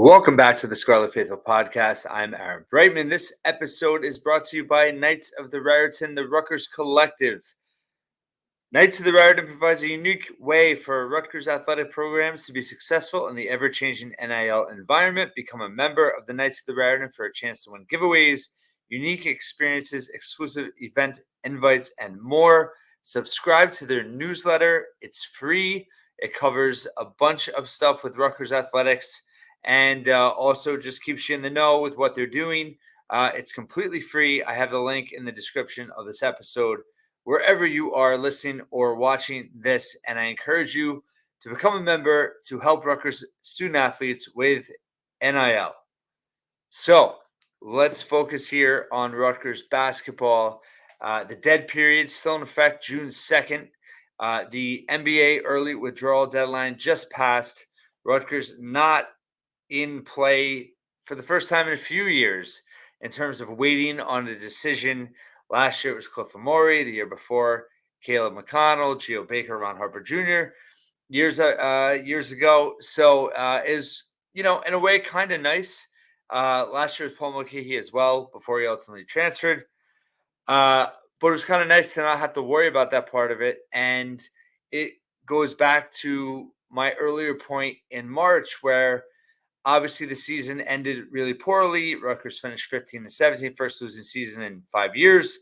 Welcome back to the Scarlet Faithful podcast. I'm Aaron Brightman. This episode is brought to you by Knights of the Raritan, the Rutgers Collective. Knights of the Raritan provides a unique way for Rutgers athletic programs to be successful in the ever-changing NIL environment. Become a member of the Knights of the Raritan for a chance to win giveaways, unique experiences, exclusive event invites, and more. Subscribe to their newsletter. It's free. It covers a bunch of stuff with Rutgers athletics. And also just keeps you in the know with what they're doing. It's completely free. I have the link in the description of this episode, wherever you are listening or watching this. And I encourage you to become a member to help Rutgers student athletes with NIL. So let's focus here on Rutgers basketball. The dead period still in effect, June 2nd. The NBA early withdrawal deadline just passed. Rutgers not in play for the first time in a few years in terms of waiting on a decision. Last year it was Cliff Amore. The year before, Caleb McConnell, Geo Baker, Ron Harper Jr. years ago. So is, in a way kind of nice. Last year was Paul Mulcahy as well before he ultimately transferred. But it was kind of nice to not have to worry about that part of it. And it goes back to my earlier point in March where obviously the season ended really poorly. Rutgers finished 15-17, first losing season in 5 years.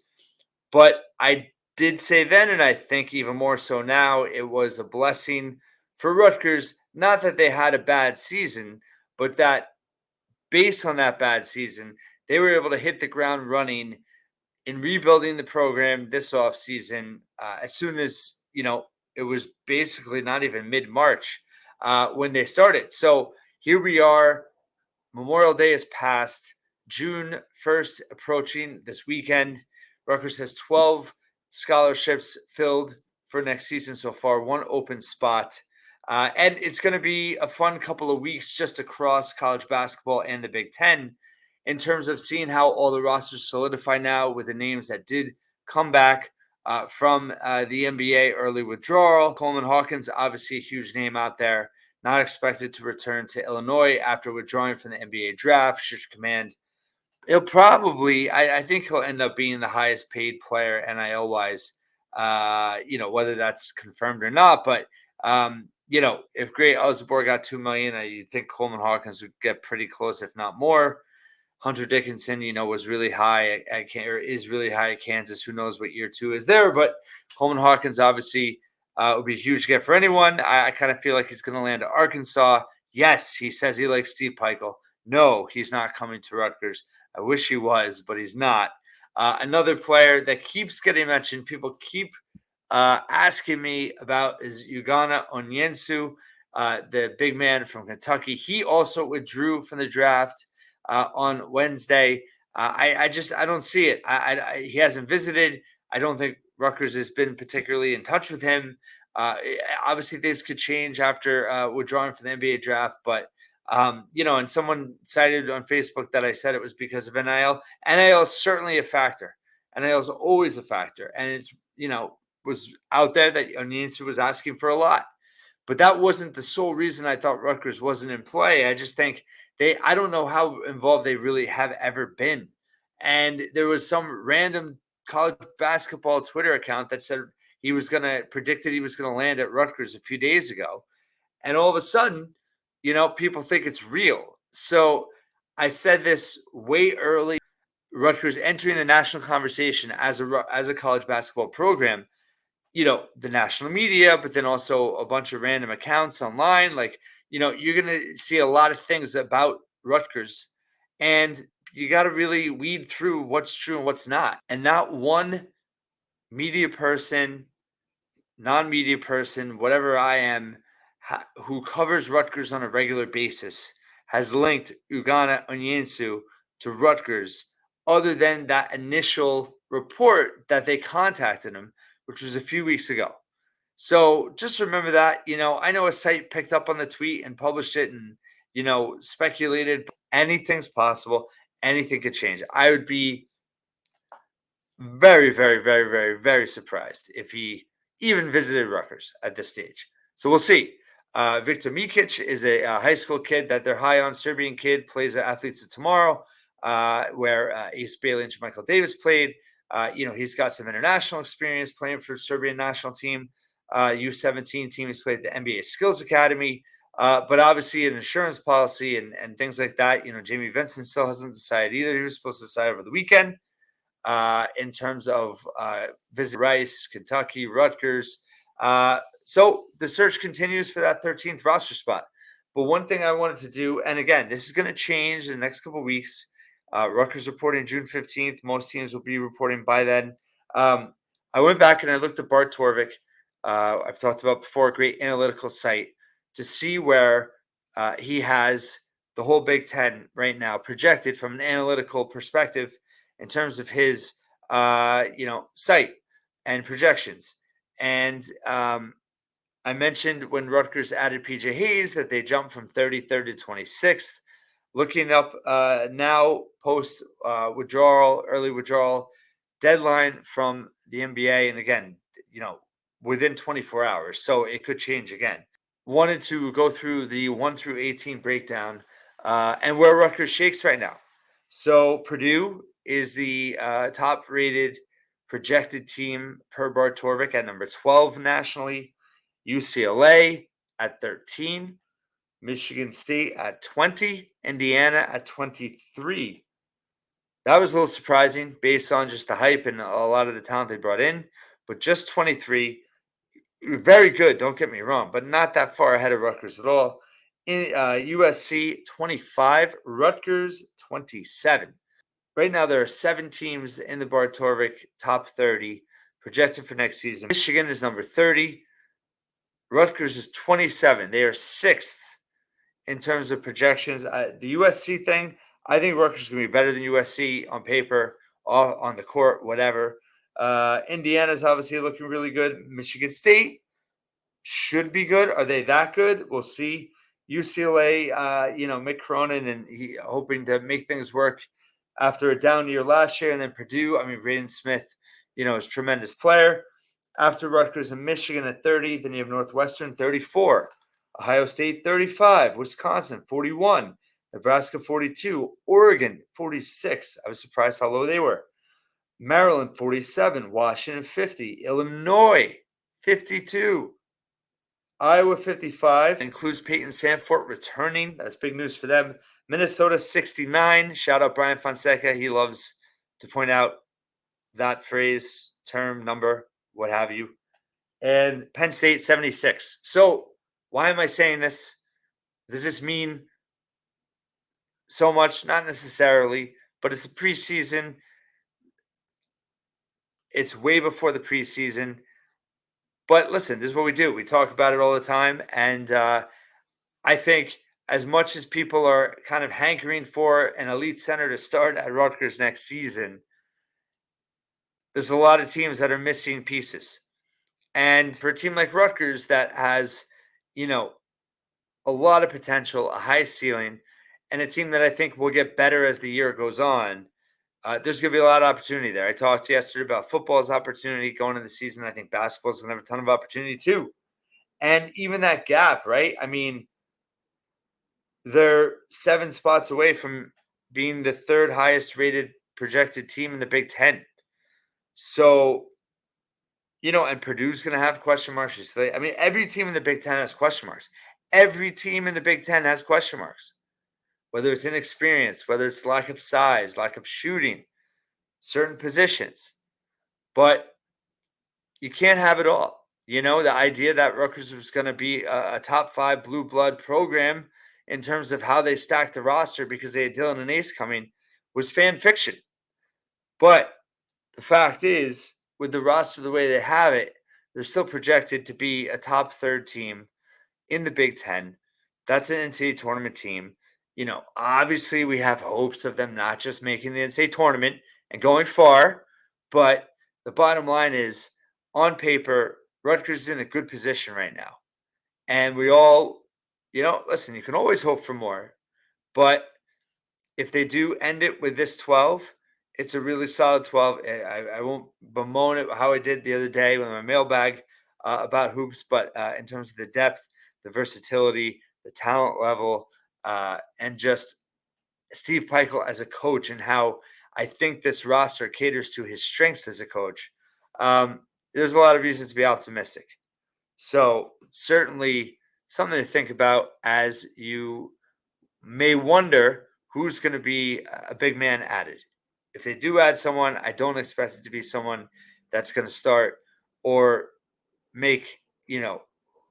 But I did say then, and I think even more so now, it was a blessing for Rutgers, not that they had a bad season, but that based on that bad season, they were able to hit the ground running in rebuilding the program this offseason as soon as, it was basically not even mid-March when they started. So here we are. Memorial Day is past. June 1st approaching this weekend. Rutgers has 12 scholarships filled for next season so far, one open spot. And it's going to be a fun couple of weeks just across college basketball and the Big Ten in terms of seeing how all the rosters solidify now with the names that did come back from the NBA early withdrawal. Coleman Hawkins, obviously a huge name out there. Not expected to return to Illinois after withdrawing from the NBA draft. Should command. He'll probably, I think he'll end up being the highest paid player NIL-wise, whether that's confirmed or not. But, if Great Osborne got $2 million, I think Coleman Hawkins would get pretty close, if not more. Hunter Dickinson, was really high is really high at Kansas. Who knows what year two is there? But Coleman Hawkins obviously would be a huge get for anyone. I kind of feel like he's going to land at Arkansas. Yes, he says he likes Steve Peichel. No, he's not coming to Rutgers. I wish he was, but he's not. Another player that keeps getting mentioned, people keep asking me about, is Ugonna Onyensu, the big man from Kentucky. He also withdrew from the draft on Wednesday. I don't see it. He hasn't visited. I don't think Rutgers has been particularly in touch with him. Obviously, things could change after withdrawing from the NBA draft, but and someone cited on Facebook that I said it was because of NIL. NIL is certainly a factor. NIL is always a factor, and it's was out there that Onyensu was asking for a lot. But that wasn't the sole reason I thought Rutgers wasn't in play. I just think I don't know how involved they really have ever been. And there was some random college basketball Twitter account that said predicted he was going to land at Rutgers a few days ago. And all of a sudden, people think it's real. So I said this way early. Rutgers entering the national conversation as a college basketball program. The national media, but then also a bunch of random accounts online. Like, you're going to see a lot of things about Rutgers, and you got to really weed through what's true and what's not. And not one media person, non-media person, whatever I am, who covers Rutgers on a regular basis has linked Ugonna Onyensu to Rutgers other than that initial report that they contacted him, which was a few weeks ago. So just remember that, I know a site picked up on the tweet and published it and, speculated. Anything's possible. Anything could change. I would be very, very, very, very, very surprised if he even visited Rutgers at this stage. So we'll see. Victor Mikic is a high school kid that they're high on. Serbian kid, plays at Athletes of Tomorrow, where Ace Bailey and Michael Davis played. He's got some international experience playing for the Serbian national team. U17 team. He's played at the NBA Skills Academy. But obviously an insurance policy and things like that. Jamie Vincent still hasn't decided either. He was supposed to decide over the weekend in terms of visit Rice, Kentucky, Rutgers. So the search continues for that 13th roster spot. But one thing I wanted to do, and again, this is going to change in the next couple of weeks. Rutgers reporting June 15th. Most teams will be reporting by then. I went back and I looked at Bart Torvik. I've talked about before, a great analytical site, to see where he has the whole Big Ten right now projected from an analytical perspective in terms of his site and projections. And I mentioned when Rutgers added PJ Hayes that they jumped from 33rd to 26th. Looking up now, post early withdrawal deadline from the NBA, and again, within 24 hours, so it could change again. Wanted to go through the 1 through 18 breakdown and where Rutgers shakes right now. So Purdue is the top-rated projected team per Bart Torvik at number 12 nationally. UCLA at 13. Michigan State at 20. Indiana at 23. That was a little surprising based on just the hype and a lot of the talent they brought in. But just 23. Very good, don't get me wrong, but not that far ahead of Rutgers at all. USC 25, Rutgers 27. Right now, there are 7 teams in the Bart Torvik top 30 projected for next season. Michigan is number 30. Rutgers is 27. They are 6th in terms of projections. The USC thing, I think Rutgers is going to be better than USC on paper, on the court, whatever. Indiana's obviously looking really good. Michigan State should be good. Are they that good? We'll see. UCLA, Mick Cronin, and he hoping to make things work after a down year last year. And then Purdue, Braden Smith, is a tremendous player. After Rutgers and Michigan at 30, then you have Northwestern 34, Ohio State 35, Wisconsin 41, Nebraska 42, Oregon 46. I was surprised how low they were. Maryland 47, Washington 50, Illinois 52, Iowa 55, includes Peyton Sanford returning. That's big news for them. Minnesota 69. Shout out Brian Fonseca. He loves to point out that phrase, term, number, what have you. And Penn State 76. So why am I saying this? Does this mean so much? Not necessarily, but it's a preseason. It's way before the preseason. But listen, this is what we do. We talk about it all the time. And I think as much as people are kind of hankering for an elite center to start at Rutgers next season, there's a lot of teams that are missing pieces. And for a team like Rutgers that has, a lot of potential, a high ceiling, and a team that I think will get better as the year goes on, there's going to be a lot of opportunity there. I talked yesterday about football's opportunity going into the season. I think basketball's going to have a ton of opportunity too. And even that gap, right? They're 7 spots away from being the 3rd highest rated projected team in the Big Ten. So, and Purdue's going to have question marks. Every team in the Big Ten has question marks. Every team in the Big Ten has question marks. Whether it's inexperience, whether it's lack of size, lack of shooting, certain positions. But you can't have it all. The idea that Rutgers was going to be a top 5 blue blood program in terms of how they stacked the roster because they had Dylan and Ace coming was fan fiction. But the fact is, with the roster the way they have it, they're still projected to be a top 3rd team in the Big Ten. That's an NCAA tournament team. Obviously we have hopes of them not just making the NCAA tournament and going far, but the bottom line is, on paper, Rutgers is in a good position right now. And we all, listen, you can always hope for more. But if they do end it with this 12, it's a really solid 12. I won't bemoan it how I did the other day with my mailbag about hoops, but in terms of the depth, the versatility, the talent level, and just Steve Peichel as a coach and how I think this roster caters to his strengths as a coach. There's a lot of reasons to be optimistic. So certainly something to think about as you may wonder who's going to be a big man added. If they do add someone, I don't expect it to be someone that's going to start or make,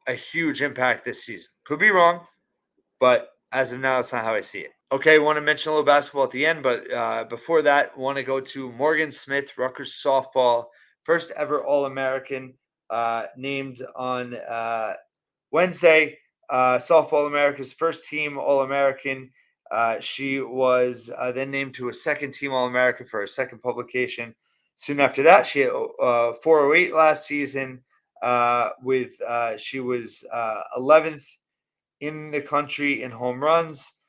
a huge impact this season. Could be wrong, but as of now, that's not how I see it. Okay, I want to mention a little basketball at the end, but before that, want to go to Morgan Smith, Rutgers softball, first ever All-American, named on Wednesday. Softball America's first team All-American. She was then named to a second team All-American for a second publication. Soon after that, she had 408 last season. She was 11th in the country in home runs,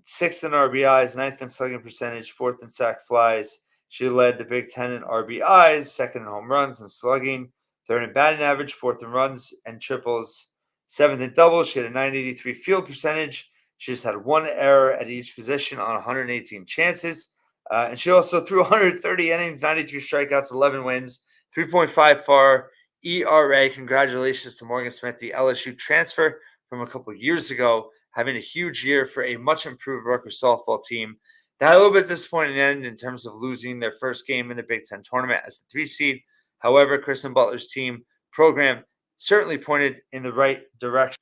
sixth in RBIs, ninth in slugging percentage, fourth in sac flies. She led the Big Ten in RBIs, second in home runs and slugging, third in batting average, fourth in runs and triples, seventh in doubles. She had a 983 field percentage. She just had one error at each position on 118 chances. And she also threw 130 innings, 93 strikeouts, 11 wins, 3.5 FAR ERA. Congratulations to Morgan Smith, the LSU transfer from a couple of years ago, having a huge year for a much improved Rutgers softball team. They had a little bit disappointing end in terms of losing their first game in the Big Ten tournament as the 3 seed. However, Kristen Butler's team program certainly pointed in the right direction.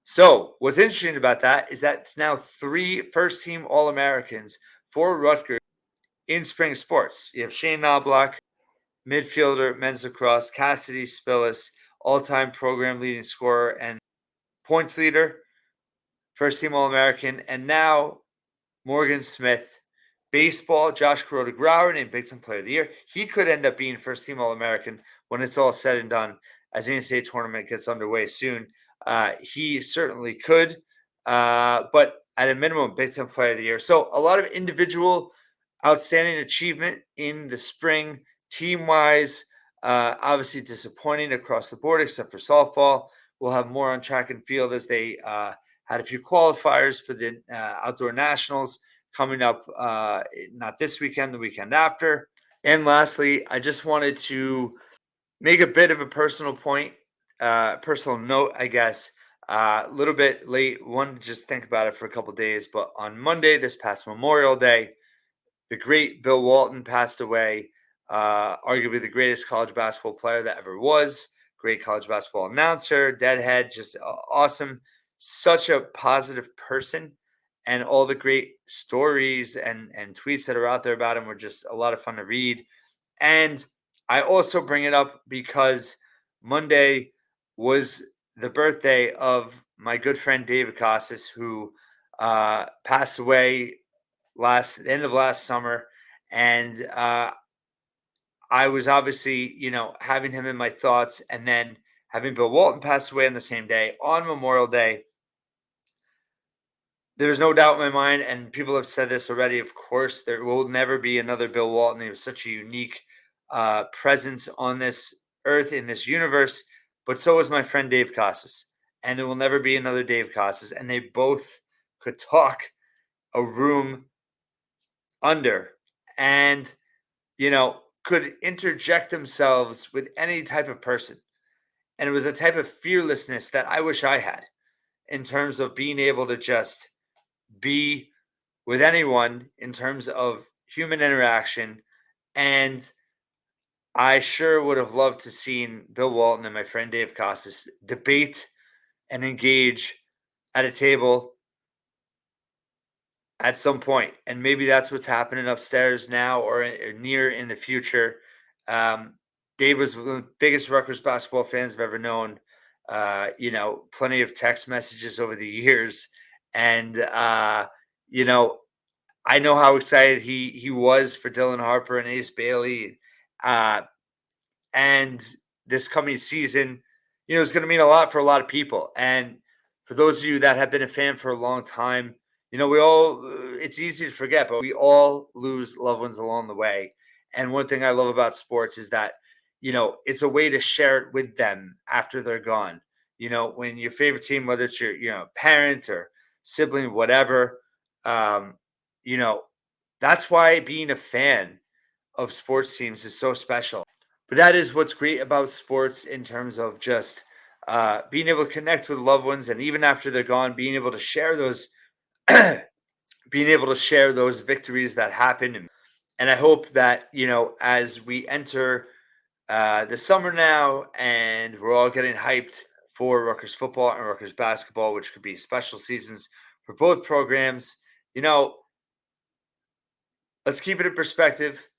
So what's interesting about that is that it's now 3 first-team All-Americans for Rutgers in spring sports. You have Shane Knobloch, midfielder, men's lacrosse, Cassidy Spillis, all-time program leading scorer and points leader, first-team All-American, and now Morgan Smith. Baseball, Josh Kuroda-Grauer named Big Ten Player of the Year. He could end up being first-team All-American when it's all said and done as the NCAA tournament gets underway soon. He certainly could, but at a minimum, Big Ten Player of the Year. So a lot of individual outstanding achievement in the spring, team-wise. Obviously disappointing across the board, except for softball. We'll have more on track and field as they had a few qualifiers for the outdoor nationals coming up, not this weekend, the weekend after. And lastly, I just wanted to make a bit of a personal point, personal note, I guess. A little bit late, wanted to just think about it for a couple days, but on Monday, this past Memorial Day, the great Bill Walton passed away, arguably the greatest college basketball player that ever was, great college basketball announcer, deadhead, just awesome, such a positive person. And all the great stories and tweets that are out there about him were just a lot of fun to read. And I also bring it up because Monday was the birthday of my good friend David Costas, who passed away end of last summer. And I was obviously, having him in my thoughts, and then having Bill Walton pass away on the same day on Memorial Day. There's no doubt in my mind, and people have said this already, of course, there will never be another Bill Walton. He was such a unique presence on this earth, in this universe, but so was my friend Dave Casas. And there will never be another Dave Casas. And they both could talk a room under and, could interject themselves with any type of person. And it was a type of fearlessness that I wish I had in terms of being able to just be with anyone in terms of human interaction. And I sure would have loved to seen Bill Walton and my friend Dave Casas debate and engage at a table at some point. And maybe that's what's happening upstairs now or near in the future. Dave was one of the biggest Rutgers basketball fans I've ever known. Plenty of text messages over the years. And, I know how excited he was for Dylan Harper and Ace Bailey. And this coming season, is going to mean a lot for a lot of people. And for those of you that have been a fan for a long time, we all, it's easy to forget, but we all lose loved ones along the way. And one thing I love about sports is that, it's a way to share it with them after they're gone. when your favorite team, whether it's your, parent or sibling, whatever, um, you know, that's why being a fan of sports teams is so special. But that is what's great about sports in terms of just being able to connect with loved ones, and even after they're gone, being able to share those, being able to share those victories that happen. And I hope that as we enter the summer now, and we're all getting hyped for Rutgers football and Rutgers basketball, which could be special seasons for both programs. You know, let's keep it in perspective,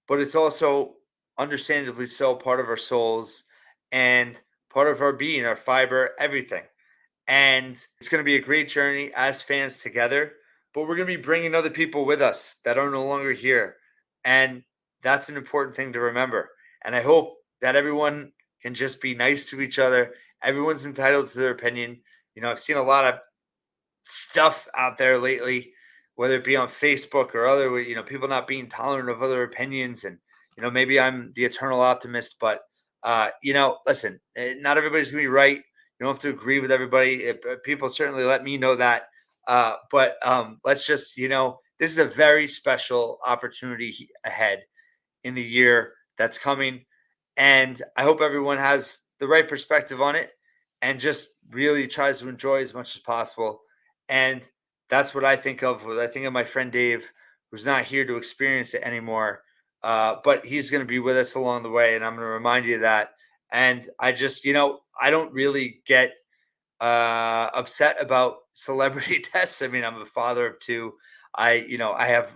but it's also understandably so part of our souls and part of our being, our fiber, everything. And it's going to be a great journey as fans together, but we're going to be bringing other people with us that are no longer here. And that's an important thing to remember. And I hope that everyone can just be nice to each other. Everyone's entitled to their opinion. I've seen a lot of stuff out there lately, whether it be on Facebook or other, people not being tolerant of other opinions. And, maybe I'm the eternal optimist, but, listen, not everybody's going to be right. You don't have to agree with everybody. People certainly let me know that. But let's just, this is a very special opportunity ahead in the year that's coming. And I hope everyone has the right perspective on it and just really tries to enjoy as much as possible. And that's what I think of when I think of my friend Dave, who's not here to experience it anymore. But he's going to be with us along the way. And I'm going to remind you of that. And I just, I don't really get upset about celebrity deaths. I mean, I'm a father of two. I have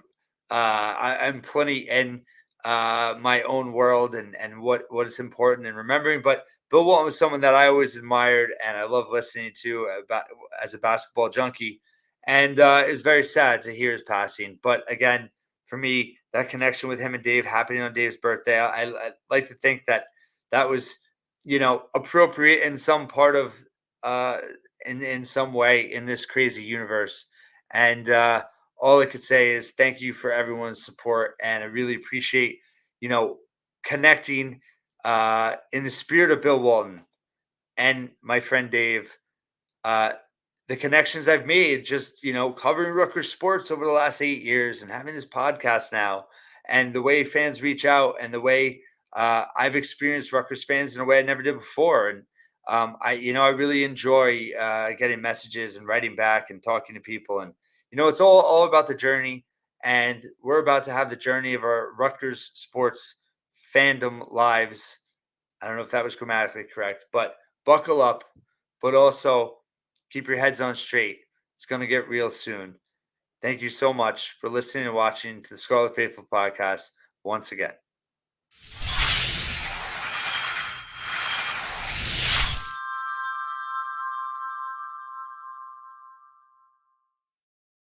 I'm plenty in my own world, and what is important and remembering. But Bill Walton was someone that I always admired and I love listening to about as a basketball junkie. And it was very sad to hear his passing. But again, for me, that connection with him and Dave happening on Dave's birthday, I like to think that that was appropriate in some part of uh, in some way in this crazy universe. And all I could say is thank you for everyone's support, and I really appreciate you know connecting in the spirit of Bill Walton and my friend Dave. Uh, the connections I've made just, covering Rutgers sports over the last 8 years and having this podcast now, and the way fans reach out, and the way I've experienced Rutgers fans in a way I never did before. And I really enjoy getting messages and writing back and talking to people. And, it's all about the journey. And we're about to have the journey of our Rutgers sports fandom lives. I don't know if that was grammatically correct, but buckle up, but also keep your heads on straight. It's going to get real soon. Thank you so much for listening and watching to the Scarlet Faithful podcast once again.